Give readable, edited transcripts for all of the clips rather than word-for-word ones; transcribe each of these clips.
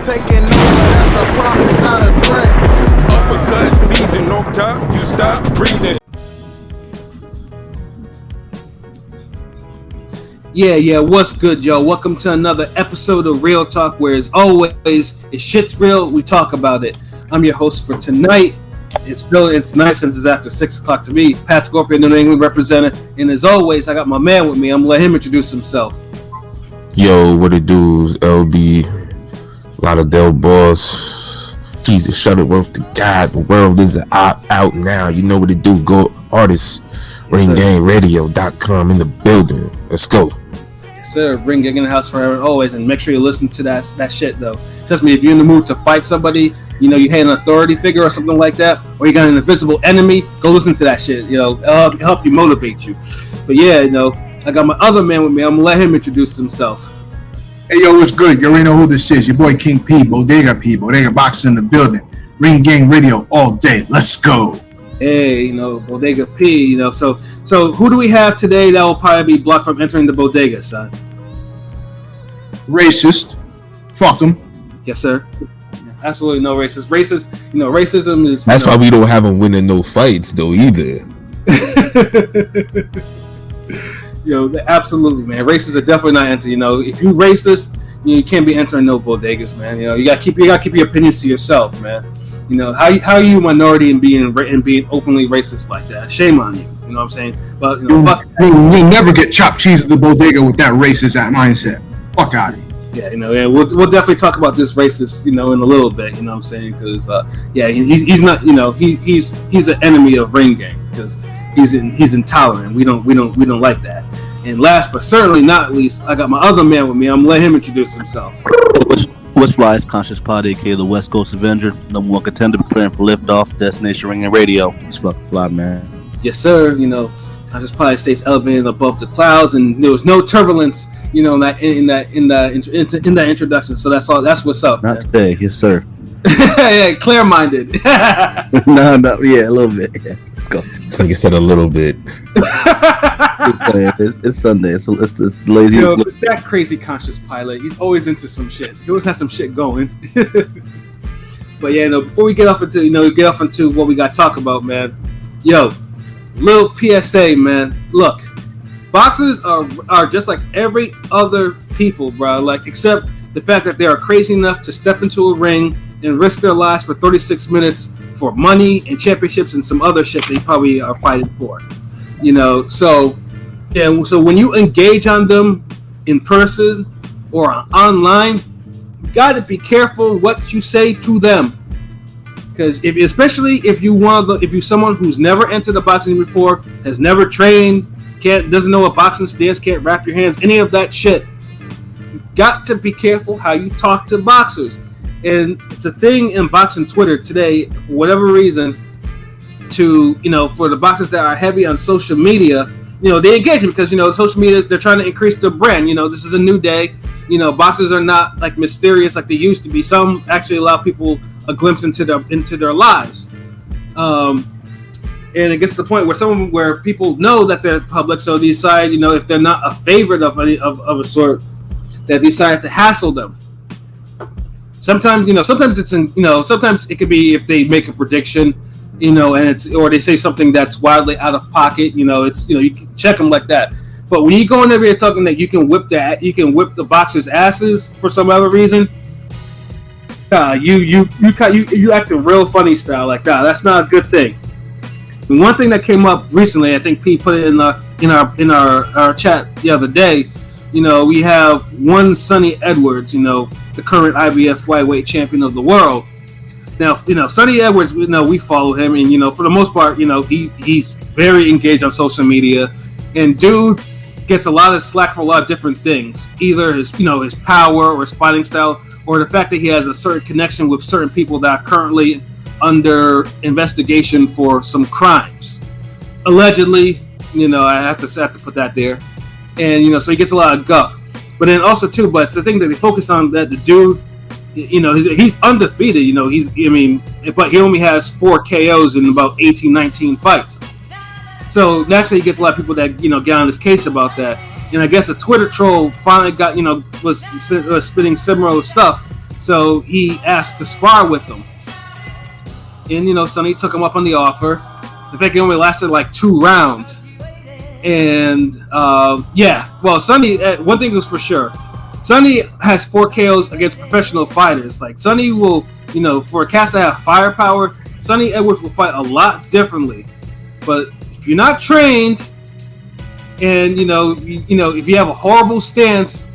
taking over, that's a promise, not a threat. Uppercut season off top, you stop breathing. Yeah, what's good, y'all? Welcome to another episode of Real Talk, where as always, if shit's real, we talk about it. I'm your host for tonight. It's nice since it's after 6 o'clock to me. Pat Scorpion, New England representative, and as always, I got my man with me. I'm gonna let him introduce himself. Yo, what it do? LB, a lot of Del Boss. Jesus, Shutterworth to God. The world is out now. You know what it do? Go artists. RingGangRadio.com in the building. Let's go. Yes, sir. Ring Gang in the house forever and always, and make sure you listen to that shit though. Trust me, if you're in the mood to fight somebody, you know, you hate an authority figure or something like that, or you got an invisible enemy, go listen to that shit. You know, it'll help you motivate you. But yeah, you know, I got my other man with me. I'm gonna let him introduce himself. Hey, yo, what's good? You already know who this is. Your boy King P, Bodega Boxing in the building. Ring Gang Radio all day. Let's go. Hey, you know, Bodega P, you know, so who do we have today that will probably be blocked from entering the bodega, son? Racist. Fuck them. Yes, sir. Absolutely no racist. Racism is... That's why we don't have them winning no fights, though, either. Absolutely, man. Racists are definitely not entering. You know, if you racist, you can't be entering no bodegas, man. You know, you gotta keep your opinions to yourself, man. You know, how are you a minority and being openly racist like that? Shame on you. You know what I'm saying? But you know, fuck. You'll never get chopped cheese at the bodega with that racist mindset. Fuck out of here. Yeah, you know, we'll definitely talk about this racist, you know, in a little bit. You know what I'm saying? Because he's not, you know, he's an enemy of Ring Gang because he's intolerant. We don't like that. And last but certainly not least, I got my other man with me. I'm gonna let him introduce himself. What's Rise Conscious Pod, aka the West Coast Avenger, number one contender, preparing for liftoff, Destination Ring and Radio. It's fucking fly, man. Yes, sir. You know, Conscious Pod stays elevated above the clouds, and there was no turbulence. You know, in that introduction. So that's all. That's what's up. Not man. Today, yes, sir. Yeah, clear-minded. no, yeah, a little bit. Yeah. Let's go. It's like you said, a little bit. It's Sunday. It's lazy. You know, that crazy conscious pilot. He's always into some shit. He always has some shit going. But yeah, no. Before we get off into what we got to talk about, man. Yo, little PSA, man. Look, boxers are just like every other people, bro. Like, except the fact that they are crazy enough to step into a ring and risk their lives for 36 minutes for money and championships and some other shit they probably are fighting for. You know, so when you engage on them in person or online, you got to be careful what you say to them. Because especially if you're someone who's never entered the boxing before, has never trained, doesn't know a boxing stance, can't wrap your hands, any of that shit, you got to be careful how you talk to boxers. And it's a thing in boxing Twitter today, for whatever reason, for the boxers that are heavy on social media, you know, they engage because, you know, social media, they're trying to increase their brand. You know, this is a new day. You know, boxers are not like mysterious like they used to be. Some actually allow people a glimpse into their lives. And it gets to the point where people know that they're public, so they decide, you know, if they're not a favorite of a sort, they decide to hassle them. Sometimes it could be if they make a prediction, you know, or they say something that's wildly out of pocket, you know, you can check them like that. But when you go in there and talking that you can whip the boxers' asses for some other reason, you acting real funny style like that. That's not a good thing. And one thing that came up recently, I think Pete put it in our chat the other day. You know, we have one Sonny Edwards, you know, the current IBF flyweight champion of the world. Now, you know, Sonny Edwards, you know, we follow him, and, you know, for the most part, you know, he's very engaged on social media, and dude gets a lot of slack for a lot of different things, either his power or his fighting style, or the fact that he has a certain connection with certain people that are currently under investigation for some crimes, allegedly. You know, I have to put that there. And, you know, so he gets a lot of guff. But then also, too, but it's the thing that they focus on, that the dude, you know, he's undefeated, you know, but he only has 4 KOs in about 18, 19 fights. So naturally he gets a lot of people that, you know, get on his case about that. And I guess a Twitter troll finally got, you know, was spitting similar stuff So he asked to spar with them. And, Sonny took him up on the offer. In fact, it only lasted like 2 rounds. And, well, Sonny, one thing was for sure. Sonny has 4 KOs against professional fighters. Like, Sonny will, for a cast that have firepower, Sonny Edwards will fight a lot differently. But if you're not trained, and, if you have a horrible stance,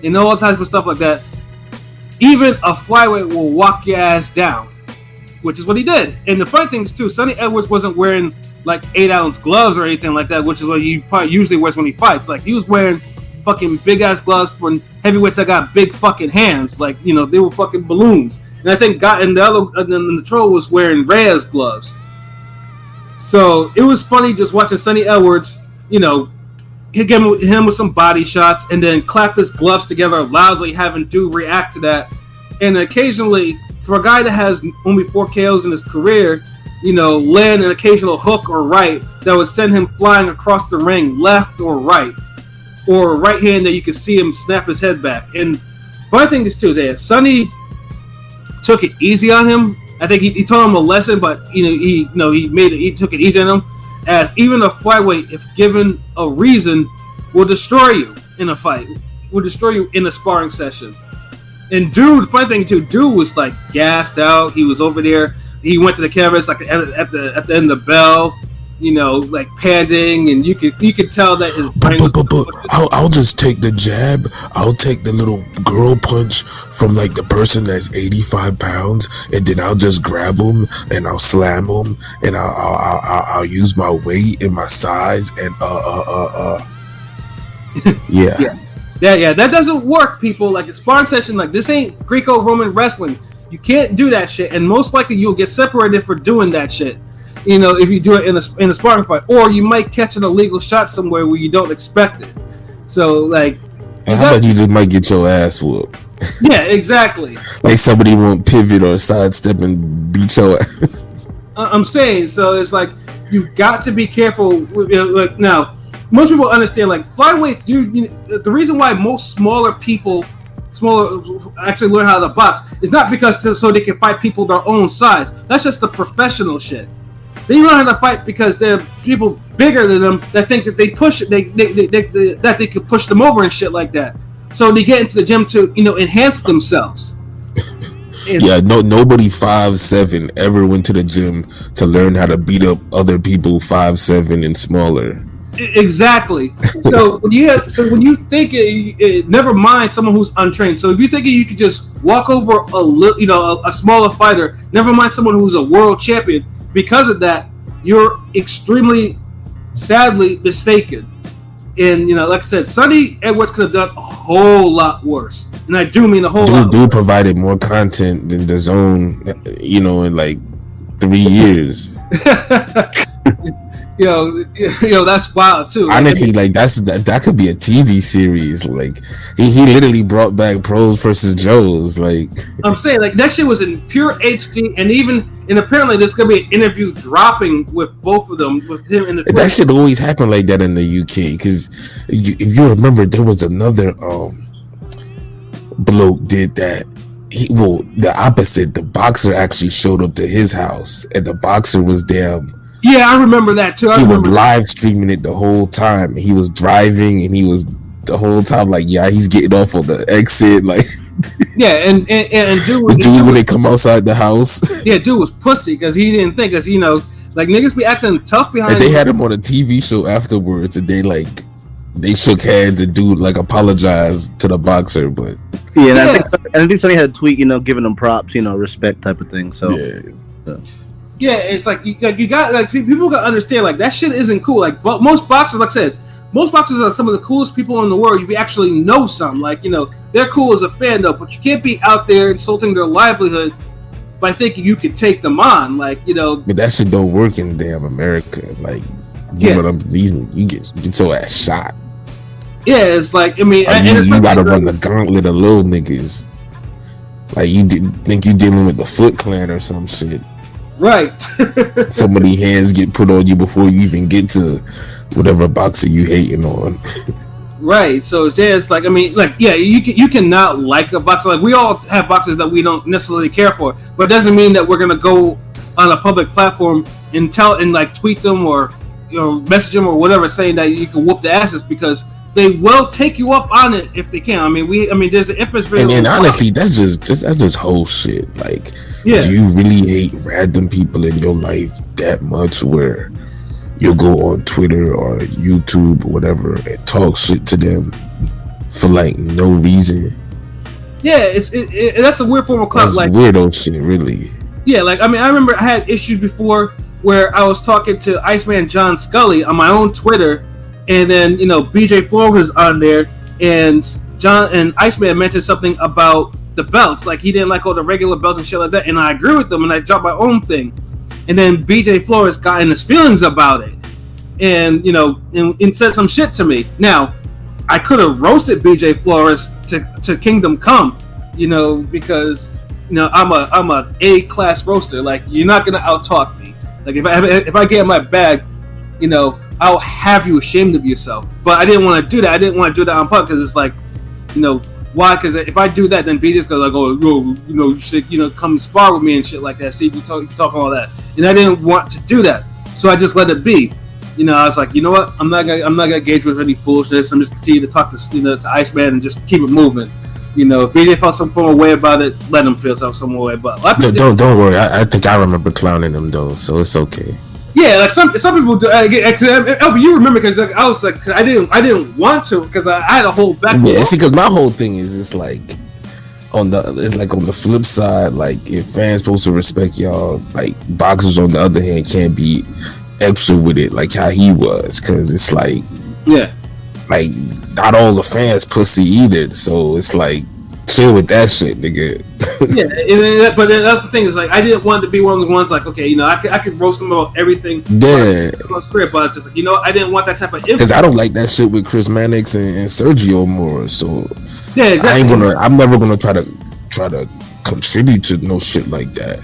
and all types of stuff like that, even a flyweight will walk your ass down. Which is what he did. And the funny thing is, too, Sonny Edwards wasn't wearing, like, 8-ounce gloves or anything like that, which is what he probably usually wears when he fights. Like, he was wearing fucking big-ass gloves for heavyweights that got big fucking hands. Like, they were fucking balloons. And I think the troll was wearing Reyes gloves. So, it was funny just watching Sonny Edwards, hit him with some body shots and then clap his gloves together loudly, having Dude react to that. And occasionally, for a guy that has only 4 KOs in his career, land an occasional hook or right that would send him flying across the ring, left or right hand that you could see him snap his head back. And funny thing is too, is Sonny took it easy on him. I think he taught him a lesson, but he took it easy on him. As even a flyweight, if given a reason, will destroy you in a fight, will destroy you in a sparring session. And Dude, funny thing too, Dude was like gassed out. He was over there. He went to the cameras like at the end of the bell, like panting, and you could tell that his brain was. I'll just take the jab. I'll take the little girl punch from like the person that's 85 pounds, and then I'll just grab him and I'll slam him, and I'll use my weight and my size and yeah. Yeah, that doesn't work, people. Like a sparring session, like this ain't Greco-Roman wrestling. You can't do that shit, and most likely you'll get separated for doing that shit. If you do it in a sparring fight, or you might catch an illegal shot somewhere where you don't expect it. So, like, how about you just might get your ass whooped? Yeah, exactly. Like somebody won't pivot or sidestep and beat your ass. I'm saying, so it's like you've got to be careful. Like now. Most people understand, like, flyweights, the reason why most smaller people actually learn how to box is not because so they can fight people their own size. That's just the professional shit. They learn how to fight because there are people bigger than them that think that they push it, that they could push them over and shit like that. So they get into the gym to, enhance themselves. Yeah, nobody 5'7" ever went to the gym to learn how to beat up other people 5'7" and smaller. Exactly. So when you think never mind someone who's untrained. So if you think you could just walk over a smaller fighter, never mind someone who's a world champion. Because of that, you're extremely, sadly mistaken. And like I said, Sonny Edwards could have done a whole lot worse, and I do mean a whole lot. Dude provided more content than the Zone, in like 3 years. That's wild too. Honestly, like that could be a TV series. Like he literally brought back Pros versus Joes. Like I'm saying, like that shit was in pure HD, and apparently there's gonna be an interview dropping with both of them with him in the. That shit always happen like that in the UK because if you remember, there was another bloke did that. The opposite. The boxer actually showed up to his house, and the boxer was damn. Yeah, I remember that too. He was live streaming it the whole time. He was driving, and he was the whole time like, yeah, he's getting off on the exit, like. Yeah, and dude when they come outside the house. Yeah, dude was pussy because he didn't think, because like niggas be acting tough behind. And they had him on a TV show afterwards, and they shook hands, and dude like apologized to the boxer, but I think somebody had a tweet, giving them props, respect type of thing. So yeah, it's like you got like people got to understand, like that shit isn't cool. Like, but most boxers, like I said, most boxers are some of the coolest people in the world. If you actually know some, like they're cool as a fan though, but you can't be out there insulting their livelihood by thinking you can take them on, like But that shit don't work in damn America. Like, you get your ass shot. Yeah, it's like you gotta run the gauntlet of little niggas. Like you think you dealing with the Foot Clan or some shit. Right. So many hands get put on you before you even get to whatever boxer you hating on. Right. So it's like, I mean, like, yeah, you cannot like a boxer. Like, we all have boxers that we don't necessarily care for, but it doesn't mean that we're gonna go on a public platform and like tweet them or message them or whatever, saying that you can whoop the asses, because they will take you up on it if they can. I mean, there's an difference. And honestly, that's just whole shit. Like, yeah. Do you really hate random people in your life that much where you'll go on Twitter or YouTube or whatever and talk shit to them for like no reason? Yeah, that's a weird form of clout. That's like weirdo shit, really. Yeah, like, I mean, I remember I had issues before where I was talking to Iceman John Scully on my own Twitter, and then BJ Flores was on there, and Iceman mentioned something about the belts, like he didn't like all the regular belts and shit like that, and I agree with them, and I dropped my own thing. And then BJ Flores got in his feelings about it, and and said some shit to me. Now, I could have roasted BJ Flores to Kingdom Come, because I'm a A-class roaster. Like, you're not gonna out-talk me. Like, if I get in my bag, I'll have you ashamed of yourself. But I didn't want to do that. I didn't want to do that on pub, because it's like, why? Because if I do that, then BJ's gonna like, oh, you should, come spar with me and shit like that. See if you talk all that. And I didn't want to do that, so I just let it be. I was like, you know what? I'm not gonna engage with any foolishness. I'm just continue to talk to Iceman and just keep it moving. If BJ felt some form of way about it, let him feel some way. But don't worry. I think I remember clowning him though, so it's okay. Yeah, like some people do. You remember, because I was like, cause I didn't want to, because I had a whole back. Yeah, see, because my whole thing is just like on the flip side, like, if fans supposed to respect y'all, like, boxers on the other hand can't be extra with it like how he was, because it's like, yeah, like, not all the fans pussy either, so it's like, chill with that shit, nigga. Yeah, but that's the thing, is like, I didn't want to be one of the ones like, okay, I could roast him about everything. Yeah, but it's just like, I didn't want that type of because I don't like that shit with Chris Mannix and Sergio more. So yeah, exactly. I'm never gonna try to contribute to no shit like that.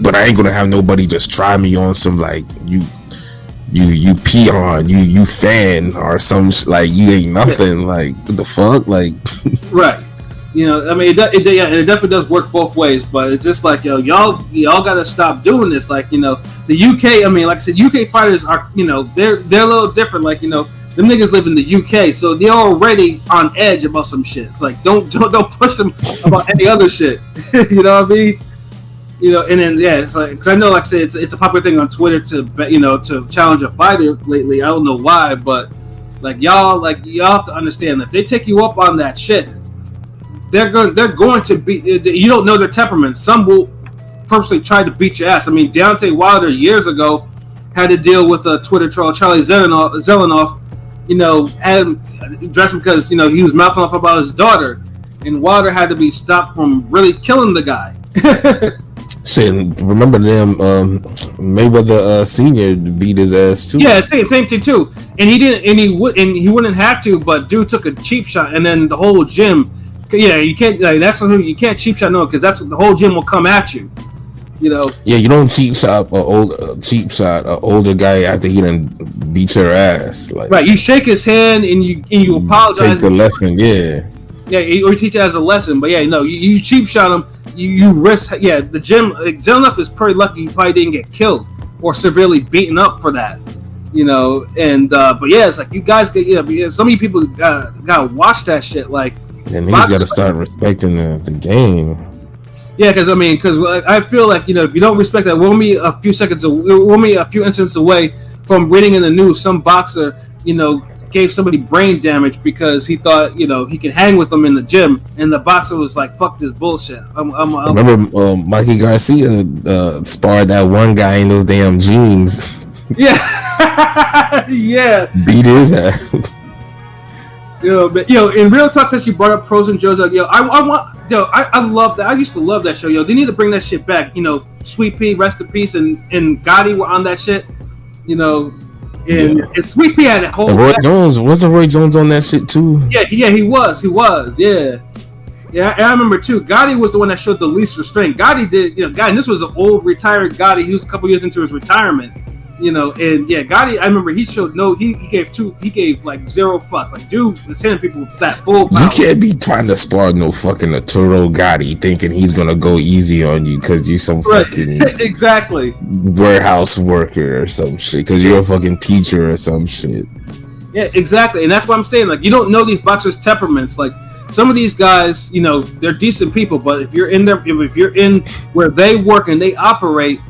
But I ain't gonna have nobody just try me on some like you peon, you fan or some like you ain't nothing. Yeah. Like, what the fuck, like. Right. I mean, it definitely does work both ways, but it's just like, y'all gotta stop doing this. Like, the UK, I mean, like I said, UK fighters are, they're a little different. Like, them niggas live in the UK, so they're already on edge about some shit. It's like, don't push them about any other shit. You know what I mean? And then, yeah, it's like, because I know, like I said, it's a popular thing on Twitter to challenge a fighter lately. I don't know why, but like, y'all have to understand that if they take you up on that shit, they're going to be. You don't know their temperament. Some will purposely try to beat your ass. I mean, Deontay Wilder years ago had to deal with a Twitter troll, Charlie Zelenoff. Had him dress him because he was mouthing off about his daughter, and Wilder had to be stopped from really killing the guy. Shit, remember them? Mayweather Senior beat his ass too. Yeah, same thing too. And he didn't, and he wouldn't have to, but dude took a cheap shot, and then the whole gym. Yeah, you can't. Like, that's something you can't cheap shot, no, because that's what the whole gym will come at you. Yeah, you don't cheap shot an older guy after he done beat your ass. Like, right, you shake his hand and you apologize. Take the lesson, yeah. Yeah, or you teach it as a lesson, but yeah, no, you cheap shot him. You risk. Yeah, the gym. Zelenoff is pretty lucky he probably didn't get killed or severely beaten up for that. And but yeah, it's like, you guys get. Some of you people gotta watch that shit. Like. And he's got to start respecting the game. Yeah, because I feel like if you don't respect that, we're only a few incidents away from reading in the news some boxer gave somebody brain damage because he thought he could hang with them in the gym, and the boxer was like, "Fuck this bullshit." Remember Mikey Garcia sparred that one guy in those damn jeans. Yeah, yeah, beat his ass. But in Real Talk, since you brought up Pros and Joes, like, I love that. I used to love that show. They need to bring that shit back. Sweet Pea, rest in peace, and Gotti were on that shit. And Sweet Pea had a whole. Roy Jones, wasn't Roy Jones on that shit too? Yeah, he was. Yeah. I remember too. Gotti was the one that showed the least restraint. Gotti did, Gotti. And this was an old retired Gotti. He was a couple years into his retirement. You know, and yeah, Gotti. I remember he showed he gave like zero fucks. Like, dude was hitting people with that full power. You can't be trying to spar no fucking Arturo Gotti thinking he's gonna go easy on you because you some fucking exactly warehouse worker or some shit. Because you're a fucking teacher or some shit. Yeah, exactly, and that's what I'm saying. Like, you don't know these boxers' temperaments. Like, some of these guys, you know, they're decent people, but if you're in where they work and they operate.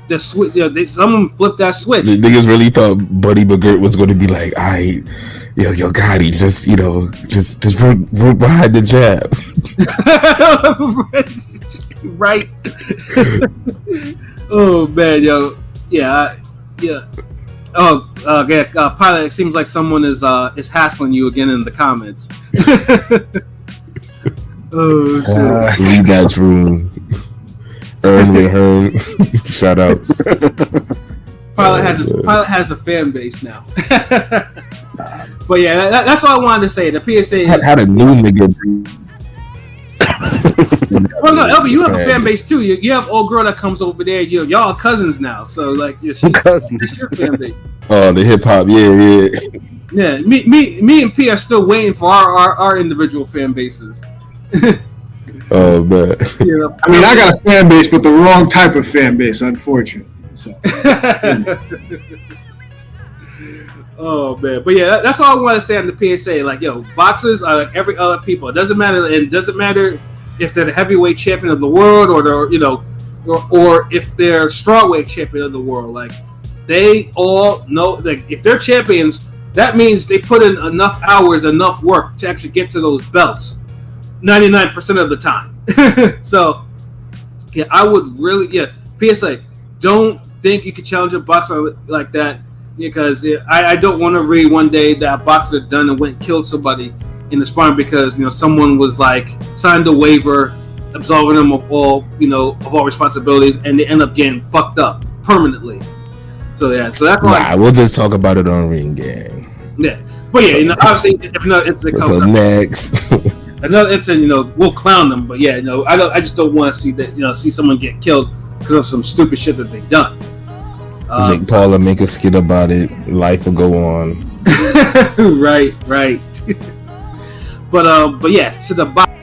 The switch, you know, someone flipped that switch. The niggas really thought Buddy McGirt was going to be like, yo, Gotti, just work behind the jab. Right. Oh man, yo, yeah. Oh, Pilot. It seems like someone is hassling you again in the comments. Oh shit. Rematch room. Earn with Hearn. Shout outs. Pilot has a fan base now. But yeah, that's all I wanted to say. The PSA is had a new nigga. Well, no, LB, you have a fan base too. You have old girl that comes over there. Y'all cousins now, so like, it's your fan base. Oh, the hip hop, yeah. Yeah, me and P are still waiting for our individual fan bases. Oh man. Yeah. I mean, I got a fan base, but the wrong type of fan base, unfortunately. So. Oh man, but yeah, that's all I want to say on the PSA. Like, yo, boxers are like every other people. It doesn't matter. It doesn't matter if they're the heavyweight champion of the world or they're, you know, or if they're strawweight champion of the world. Like, they all know that if they're champions, that means they put in enough hours, enough work to actually get to those belts. 99% of the time. So, yeah, I would really, PSA, don't think you can challenge a boxer like that, because I don't want to read one day that a boxer done and went and killed somebody in the sparring because, you know, someone was like signed a waiver absolving them of all, you know, of all responsibilities, and they end up getting fucked up permanently. So yeah, so that's why. We'll just talk about it on Ring Gang. Yeah, but yeah, you know, obviously, if another incident comes so up, next. Another incident, you know, we'll clown them, but yeah, you know, I just don't want to see that, you know, see someone get killed because of some stupid shit that they've done. Jake Paul will make a skit about it. Life will go on. Right. But yeah, to the bottom.